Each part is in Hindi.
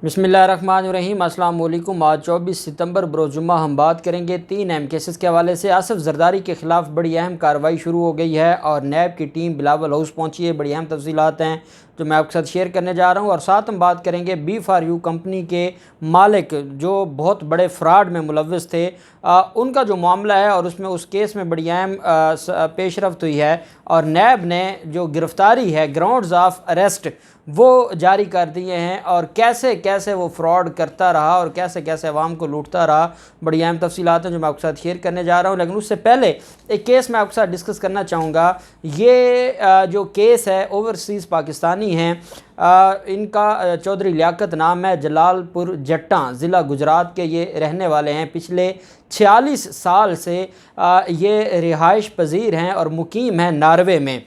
बिस्मिल्लाहिर्रहमानिर्रहीम। अस्सलाम वालेकुम। आज 24 सितंबर बरोज़ुम्मा हम बात करेंगे 3 अहम केसेस के हवाले से। आसिफ जरदारी के ख़िलाफ़ बड़ी अहम कार्रवाई शुरू हो गई है और नैब की टीम बिलावल हाउस पहुंची है। बड़ी अहम तफसीलात हैं जो मैं आपके साथ शेयर करने जा रहा हूं। और साथ हम बात करेंगे B4U कंपनी के मालिक जो बहुत बड़े फ्रॉड में मुलव्वस थे, उनका जो मामला है और उसमें उस केस में बड़ी अहम पेशरफ्त हुई है और नैब ने जो गिरफ़्तारी है, ग्राउंड्स ऑफ अरेस्ट वो जारी कर दिए हैं और कैसे कैसे वो फ्रॉड करता रहा और कैसे कैसे अवाम को लूटता रहा। बड़ी अहम तफसीलात हैं जो मैं आपके साथ शेयर करने जा रहा हूँ। लेकिन उससे पहले एक केस मैं आपके साथ डिस्कस करना चाहूँगा। ये जो केस है ओवरसीज़ पाकिस्तानी हैं, इनका चौधरी लियाकत नाम है, जलालपुर जट्टा ज़िला गुजरात के ये रहने वाले हैं। पिछले 46 साल से ये रिहाइश पजीर हैं और मुकीम हैं नॉर्वे में।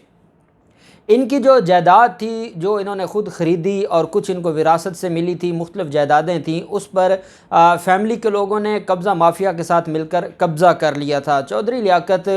इनकी जो जायदाद थी जो इन्होंने ख़ुद ख़रीदी और कुछ इनको विरासत से मिली थी, मुख्तलिफ़ जायदादें थीं, उस पर फैमिली के लोगों ने कब्ज़ा माफिया के साथ मिलकर कब्ज़ा कर लिया था। चौधरी लियाकत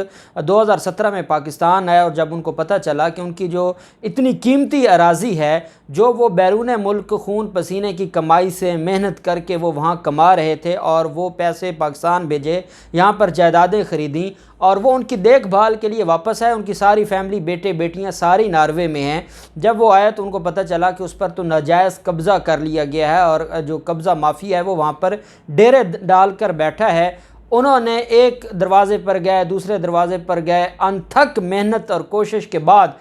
2017 में पाकिस्तान आए और जब उनको पता चला कि उनकी जो इतनी कीमती अराज़ी है जो वो बैरून मुल्क खून पसीने की कमाई से मेहनत करके वो वहाँ कमा रहे थे और वो पैसे पाकिस्तान भेजे, यहाँ पर जायदादें ख़रीदी और वो उनकी देखभाल के लिए वापस आए। उनकी सारी फैमिली, बेटे बेटियां सारी नॉर्वे में हैं। जब वो आए तो उनको पता चला कि उस पर तो नाजायज़ कब्ज़ा कर लिया गया है और जो कब्ज़ा माफिया है वो वहाँ पर डेरे डाल कर बैठा है। उन्होंने एक दरवाज़े पर गए, दूसरे दरवाज़े पर गए, अनथक मेहनत और कोशिश के बाद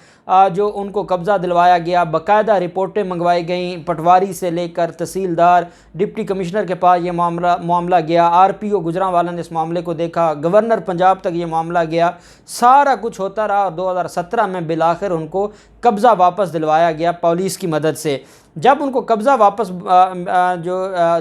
जो उनको कब्ज़ा दिलवाया गया। बाकायदा रिपोर्टें मंगवाई गईं, पटवारी से लेकर तहसीलदार, डिप्टी कमिश्नर के पास ये मामला गया, RPO गुजरांवाला ने इस मामले को देखा, गवर्नर पंजाब तक ये मामला गया। सारा कुछ होता रहा और 2017 में बिलाखिर उनको कब्ज़ा वापस दिलवाया गया पुलिस की मदद से। जब उनको कब्ज़ा वापस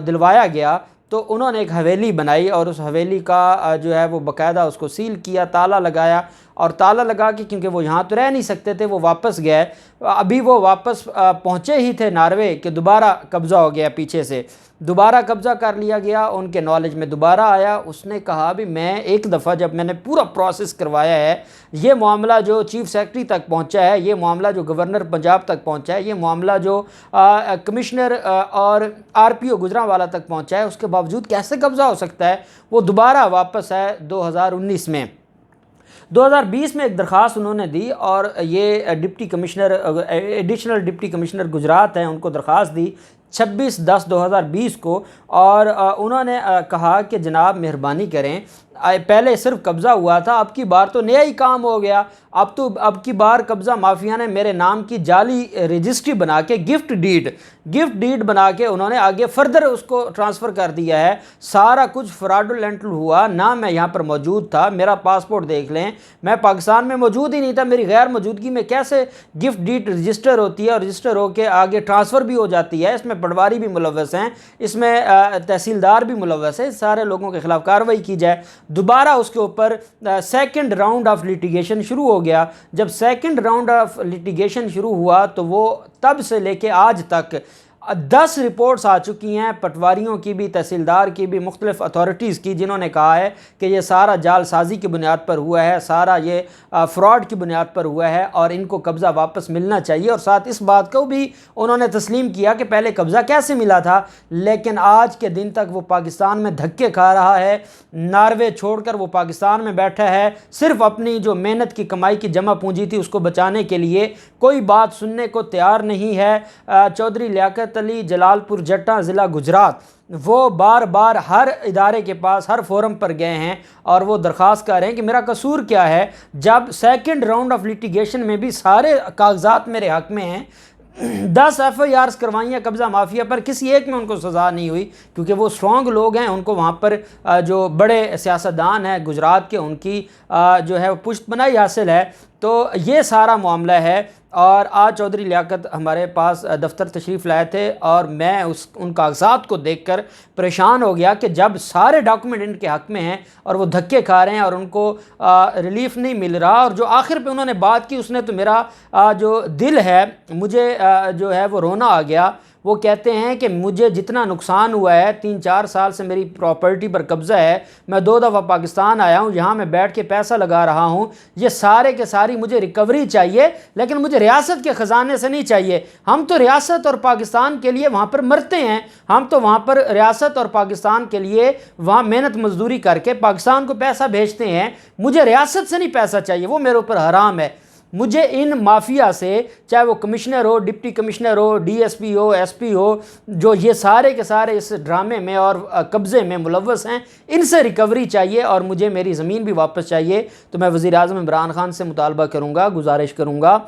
दिलवाया गया तो उन्होंने एक हवेली बनाई और उस हवेली का जो है वो बाकायदा उसको सील किया, ताला लगाया और ताला लगा के, क्योंकि वो यहाँ तो रह नहीं सकते थे, वो वापस गए। अभी वो वापस पहुँचे ही थे नॉर्वे कि दोबारा कब्ज़ा हो गया, पीछे से दोबारा कब्ज़ा कर लिया गया। उनके नॉलेज में दोबारा आया। उसने कहा भी मैं एक दफ़ा जब मैंने पूरा प्रोसेस करवाया है, ये मामला जो चीफ़ सेक्रेटरी तक पहुंचा है, ये मामला जो गवर्नर पंजाब तक पहुंचा है, ये मामला जो कमिश्नर और RPO गुजरांवाला तक पहुंचा है, उसके बावजूद कैसे कब्ज़ा हो सकता है। वो दोबारा वापस है 2019 में। 2020 में एक दरख्वास्त उन्होंने दी और ये deputy commissioner, additional deputy commissioner Gujarat हैं, उनको दरख्वास्त दी 26/10/2020 को और उन्होंने कहा कि जनाब मेहरबानी करें, पहले सिर्फ कब्ज़ा हुआ था, अब की बार तो नया ही काम हो गया। अब की बार कब्ज़ा माफिया ने मेरे नाम की जाली रजिस्ट्री बना के गिफ्ट डीड बना के उन्होंने आगे फर्दर उसको ट्रांसफ़र कर दिया है। सारा कुछ फ्रॉडुलेंट हुआ ना, मैं यहाँ पर मौजूद था, मेरा पासपोर्ट देख लें, मैं पाकिस्तान में मौजूद ही नहीं था। मेरी गैर मौजूदगी में कैसे गिफ्ट डीड रजिस्टर होती है और रजिस्टर होकर आगे ट्रांसफ़र भी हो जाती है। इसमें पटवारी भी मुलव्वस हैं, इसमें तहसीलदार भी मुलव्वस है। सारे लोगों के ख़िलाफ़ कार्रवाई की जाए। दोबारा उसके ऊपर सेकंड राउंड ऑफ लिटिगेशन शुरू हो गया। जब सेकंड राउंड ऑफ लिटिगेशन शुरू हुआ तो वो तब से लेके आज तक 10 रिपोर्ट्स आ चुकी हैं, पटवारियों की भी, तहसीलदार की भी, मुख्तलिफ अथॉरिटीज़ की, जिन्होंने कहा है कि ये सारा जालसाजी की बुनियाद पर हुआ है, सारा ये फ्रॉड की बुनियाद पर हुआ है और इनको कब्ज़ा वापस मिलना चाहिए। और साथ इस बात को भी उन्होंने तस्लीम किया कि पहले कब्ज़ा कैसे मिला था, लेकिन आज के दिन तक वो पाकिस्तान में धक्के खा रहा है। नॉर्वे छोड़कर वो पाकिस्तान में बैठा है, सिर्फ अपनी जो मेहनत की कमाई की जमा पूंजी थी उसको बचाने के लिए कोई बात सुनने को तैयार नहीं है। चौधरी लियाकत अली, जलालपुर जट्टा ज़िला गुजरात, वो बार बार हर इदारे के पास, हर फोरम पर गए हैं और वो दरख्वास्त कर रहे हैं कि मेरा कसूर क्या है। जब सेकंड राउंड ऑफ लिटिगेशन में भी सारे कागजात मेरे हक में हैं, 10 FIRs करवाई हैं कब्ज़ा माफिया पर, किसी एक में उनको सज़ा नहीं हुई, क्योंकि वो स्ट्रॉन्ग लोग हैं, उनको वहाँ पर जो बड़े सियासतदान हैं गुजरात के, उनकी जो है पुश्त बनाई हासिल है। तो ये सारा मामला है और आज चौधरी लियाकत हमारे पास दफ्तर तशरीफ़ लाए थे और मैं उन कागजात को देखकर परेशान हो गया कि जब सारे डॉक्यूमेंट इनके हक़ में हैं और वो धक्के खा रहे हैं और उनको रिलीफ नहीं मिल रहा। और जो आखिर पे उन्होंने बात की, उसने तो मेरा जो दिल है, मुझे जो है वो रोना आ गया। वो कहते हैं कि मुझे जितना नुकसान हुआ है, 3-4 साल से मेरी प्रॉपर्टी पर कब्ज़ा है, मैं 2 दफ़ा पाकिस्तान आया हूँ, यहाँ मैं बैठ के पैसा लगा रहा हूँ, ये सारे के सारी मुझे रिकवरी चाहिए, लेकिन मुझे रियासत के ख़जाने से नहीं चाहिए। हम तो रियासत और पाकिस्तान के लिए वहाँ पर मरते हैं, हम तो वहाँ पर रियासत और पाकिस्तान के लिए वहाँ मेहनत मजदूरी करके पाकिस्तान को पैसा भेजते हैं, मुझे रियासत से नहीं पैसा चाहिए, वो मेरे ऊपर हराम है। मुझे इन माफिया से, चाहे वो कमिश्नर हो, डिप्टी कमिश्नर हो, डीएसपी हो, एसपी हो, जो ये सारे के सारे इस ड्रामे में और कब्ज़े में मुलव्वस हैं, इनसे रिकवरी चाहिए और मुझे मेरी ज़मीन भी वापस चाहिए। तो मैं वज़ीर आज़म इमरान खान से मुतालबा करूँगा, गुजारिश करूँगा,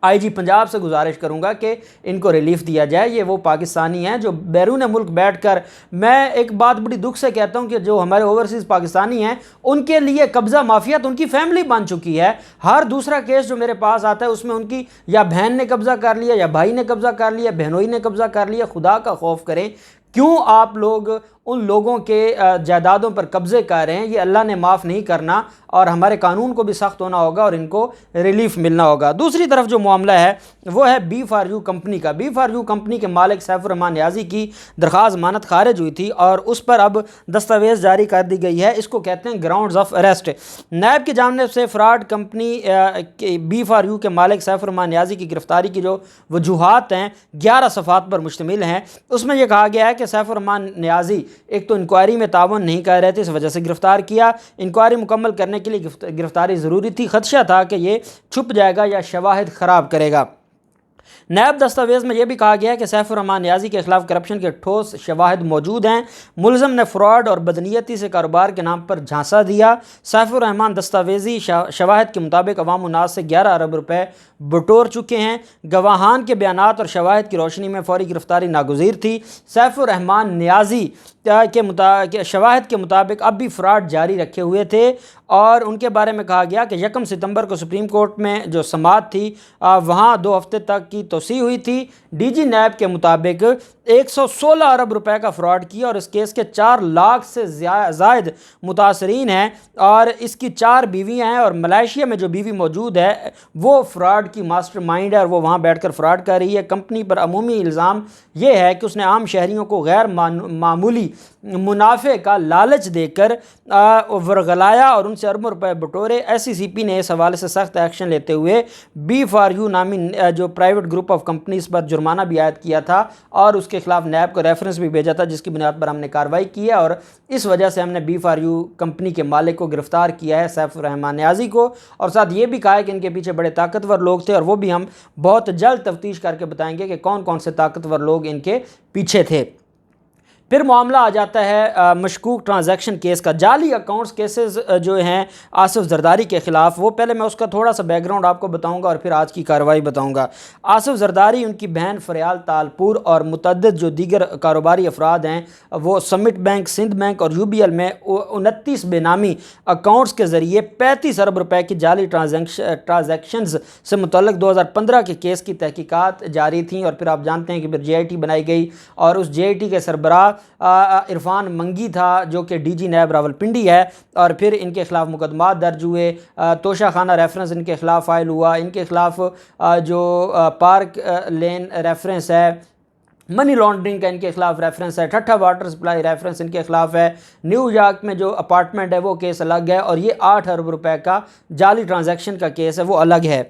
आईजी पंजाब से गुजारिश करूंगा कि इनको रिलीफ दिया जाए। ये वो पाकिस्तानी हैं जो बैरून मुल्क बैठकर, मैं एक बात बड़ी दुख से कहता हूं कि जो हमारे ओवरसीज़ पाकिस्तानी हैं उनके लिए कब्ज़ा माफिया तो उनकी फैमिली बन चुकी है। हर दूसरा केस जो मेरे पास आता है उसमें उनकी या बहन ने कब्ज़ा कर लिया, या भाई ने कब्ज़ा कर लिया, बहनोई ने कब्ज़ा कर लिया। खुदा का खौफ करें, क्यों आप लोग उन लोगों के जायदादों पर कब्ज़े कर रहे हैं? ये अल्लाह ने माफ़ नहीं करना और हमारे कानून को भी सख्त होना होगा और इनको रिलीफ मिलना होगा। दूसरी तरफ जो मामला है वो है B4U कंपनी का। B4U कंपनी के मालिक सैफुर रहमान नियाज़ी की दरख्वास्त ज़मानत खारिज हुई थी और उस पर अब दस्तावेज़ जारी कर दी गई है। इसको कहते हैं ग्राउंड्स ऑफ अरेस्ट। नैब की जानिब से फ्रॉड कंपनी B4U के मालिक सैफुर रहमान नियाज़ी की गिरफ्तारी की जो वजूहात हैं 11 सफ़ात पर मुश्तमिल हैं। उसमें यह कहा गया है कि सैफुर रहमान नियाज़ी एक तो इंक्वायरी में तावन नहीं कर रहे थे, इस वजह से गिरफ्तार किया। इंक्वायरी मुकम्मल करने के लिए गिरफ्तारी ज़रूरी थी, खदशा था कि ये छुप जाएगा या शवाहिद ख़राब करेगा। नैब दस्तावेज़ में यह भी कहा गया है कि सैफुर रहमान नियाज़ी के खिलाफ करप्शन के ठोस शवाहिद मौजूद हैं। मुलज़म ने फ्रॉड और बदनीयती से कारोबार के नाम पर झांसा दिया। सैफुर रहमान दस्तावेज़ी शवाहिद के मुताबिक अवाम उन्नास से 11 अरब रुपए बटोर चुके हैं। गवाहान के बयानात और शवाहिद की रोशनी में फौरी गिरफ्तारी नागुज़ीर थी। सैफुर रहमान नियाज़ी के शवाहिद के मुताबिक अब भी फ्रॉड जारी रखे हुए थे और उनके बारे में कहा गया कि 1 सितंबर को सुप्रीम कोर्ट में जो समाअत थी वहाँ 2 हफ्ते तक की तोसी हुई थी। डीजी नैब के मुताबिक 116 अरब रुपए का फ्रॉड किया और इस केस के 4 लाख से ज़ायद मुतासरीन हैं और इसकी 4 बीवियाँ हैं और मलेशिया में जो बीवी मौजूद है वो फ्रॉड की मास्टरमाइंड है और वो वहाँ बैठकर फ्रॉड कर रही है। कंपनी पर अमूमी इल्ज़ाम ये है कि उसने आम शहरियों को गैर मामूली मुनाफे का लालच देकर वर्गलाया और उनसे अरबों रुपए बटोरे। SCCP ने इस हवाले से सख्त एक्शन लेते हुए B4U नामी जो प्राइवेट ग्रुप ऑफ कंपनीज पर जुर्माना भी आयद किया था और उसके खिलाफ नैब को रेफरेंस भी भेजा था, जिसकी बुनियाद पर हमने कार्रवाई की है और इस वजह से हमने B4U कंपनी के मालिक को गिरफ्तार किया है, सैफुर रहमान नियाज़ी को। और साथ ये भी कहा है कि इनके पीछे बड़े ताकतवर लोग थे और वो भी हम बहुत जल्द तफ्तीश करके बताएंगे कि कौन कौन से ताकतवर लोग इनके पीछे थे। फिर मामला आ जाता है मशकूक ट्रांजैक्शन केस का। जाली अकाउंट्स केसेस जो हैं आसिफ जरदारी के ख़िलाफ़, वो पहले मैं उसका थोड़ा सा बैकग्राउंड आपको बताऊंगा और फिर आज की कार्रवाई बताऊंगा। आसिफ जरदारी, उनकी बहन फरियाल तालपुर और मुतअद्दिद जो दीगर कारोबारी अफराद हैं वो समिट बैंक, सिंध बैंक और UBL में 29 बेनामी अकाउंट्स के ज़रिए 35 अरब रुपए की जाली ट्रांजैक्शंस से मुतल्लिक़ 2015 के केस की तहकीकात जारी थी और फिर आप जानते हैं कि फिर JIT बनाई गई और उस JIT के सरबराह इरफान मंगी था जो कि DG नैब रावलपिंडी है और फिर इनके खिलाफ मुकदमा दर्ज हुए। तोशा खाना रेफरेंस इनके खिलाफ फाइल हुआ। इनके खिलाफ जो पार्क लेन रेफरेंस है, मनी लॉन्ड्रिंग का इनके खिलाफ रेफरेंस है, ठट्ठा वाटर सप्लाई रेफरेंस इनके खिलाफ है, न्यूयॉर्क में जो अपार्टमेंट है वो केस अलग है और ये 8 अरब रुपए का जाली ट्रांजैक्शन का केस है वो अलग है।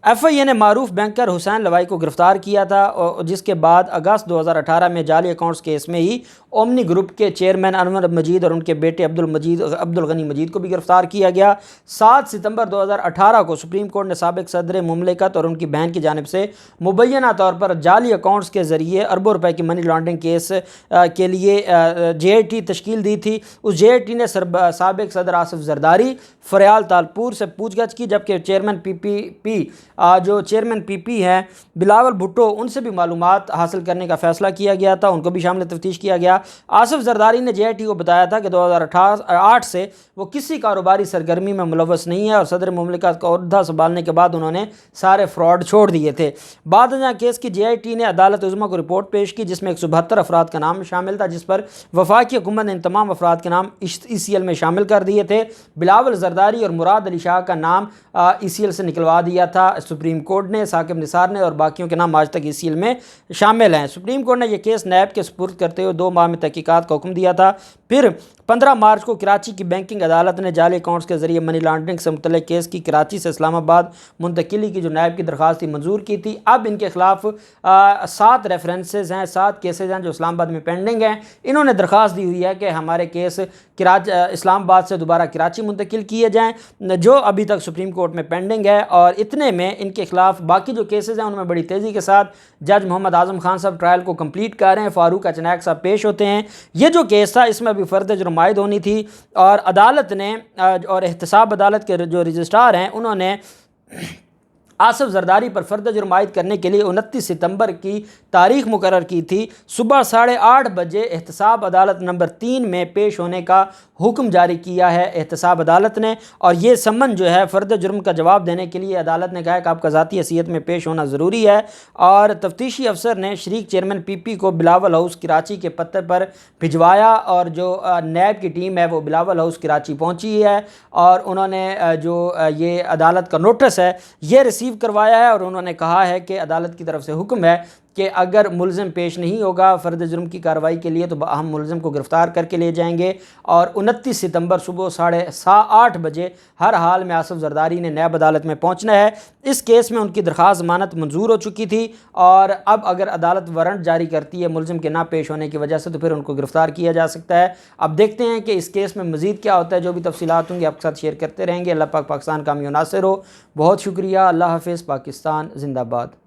FIA ने मारूफ बैंकर हुसैन लवाई को गिरफ्तार किया था और जिसके बाद अगस्त 2018 में जाली अकाउंट्स केस में ही ओमनी ग्रुप के चेयरमैन अनवर मजीद और उनके बेटे अब्दुल गनी मजीद को भी गिरफ्तार किया गया। 7 सितंबर 2018 को सुप्रीम कोर्ट ने साबिक सदर मुमलिकत और उनकी बहन की जानिब से मुबैना तौर पर जाली अकाउंट्स के ज़रिए अरबों रुपए की मनी लॉन्ड्रिंग केस के लिए JIT तश्कील दी थी। उस JIT ने साबिक सदर आसिफ जरदारी, फरियाल तालपुर से पूछगछ की, जबकि चेयरमैन PP हैं बिलावल भुट्टो, उनसे भी मालूमात हासिल करने का फ़ैसला किया गया था, उनको भी शामिल तफ्तीश किया गया। आसिफ जरदारी ने JIT को बताया था कि 2008 से वो किसी कारोबारी सरगर्मी में मुलव्वस नहीं है और सदर मुमलिकत का ओहदा संभालने के बाद उन्होंने सारे फ्रॉड छोड़ दिए थे। बाद में केस की JIT ने अदालत उज़्मा को रिपोर्ट पेश की जिसमें 172 अफराद का नाम शामिल था, जिस पर वफाकी हुकूमत ने इन तमाम अफराद के नाम ECL में शामिल कर दिए थे। बिलावल जरदारी और मुराद अली शाह का नाम ECL से निकलवा दिया था। सुप्रीम कोर्ट ने, साकिब निसार ने और बाकियों के नाम आज तक ECL में शामिल हैं। सुप्रीम कोर्ट ने यह केस नैब के सुपुर्द करते हुए 2 माह में तहकीकात का हुक्म दिया था। फिर 15 मार्च को कराची की बैंकिंग अदालत ने जाली अकाउंट्स के जरिए मनी लॉन्ड्रिंग से मुतल्लिक केस की कराची से इस्लामाबाद मुंतकिली की जो नैब की दरख्वास्त थी मंजूर की थी। अब इनके खिलाफ 7 रेफरेंसेज हैं, 7 केसेज हैं जो इस्लामाबाद में पेंडिंग हैं। इन्होंने दरख्वास्त दी हुई है कि हमारे केस इस्लामाबाद से दोबारा कराची मुंतकिल किए जाएँ, जो अभी तक सुप्रीम कोर्ट में पेंडिंग है। और इतने में इनके खिलाफ बाकी जो केसेज हैं उनमें बड़ी तेज़ी के साथ जज मोहम्मद आज़म खान साहब ट्रायल को कंप्लीट कर रहे हैं, फारूक अचनाक साहब पेश होते हैं। ये जो केस था इसमें अभी फ़र्द जुर्म आयद होनी थी और अदालत ने और एहतसाब अदालत के जो रजिस्ट्रार हैं उन्होंने आसिफ जरदारी पर फ़र्द जुर्म आयद करने के लिए 29 सितंबर की तारीख मुकर्रर की थी। सुबह 8:30 बजे एहतसाब अदालत नंबर 3 में पेश होने का हुक्म जारी किया है एहतसाब अदालत ने। और ये सम्मन जो है फ़र्द जुर्म का जवाब देने के लिए अदालत ने कहा है कि आपका ज़ाती हैसियत में पेश होना ज़रूरी है। और तफ्तीशी अफसर ने शरीक चेयरमैन PP को बिलावल हाउस कराची के पते पर भिजवाया और जो नैब की टीम है वो बिलावल हाउस कराची पहुँची है और उन्होंने जो ये अदालत का नोटिस है ये रिसीव करवाया है। और उन्होंने कहा है कि अदालत की तरफ से हुक्म है कि अगर मुलज़िम पेश नहीं होगा फ़र्द जुर्म की कार्रवाई के लिए तो हम मुलज़िम को गिरफ़्तार करके ले जाएंगे। और 29 सितंबर सुबह 8:30 बजे हर हाल में आसिफ जरदारी ने नैब अदालत में पहुंचना है। इस केस में उनकी दरख्वास्त ज़मानत मंजूर हो चुकी थी और अब अगर अदालत वारंट जारी करती है मुलज़िम के ना पेश होने की वजह से तो फिर उनको गिरफ़्तार किया जा सकता है। अब देखते हैं कि इस केस में मज़ीद क्या होता है। जो भी तफसीलात होंगी आपके साथ शेयर करते रहेंगे। अल्लाह पाक पाकिस्तान का हमें नासिर हो। बहुत शुक्रिया। अल्लाह हाफ़िज़। पाकिस्तान जिंदाबाद।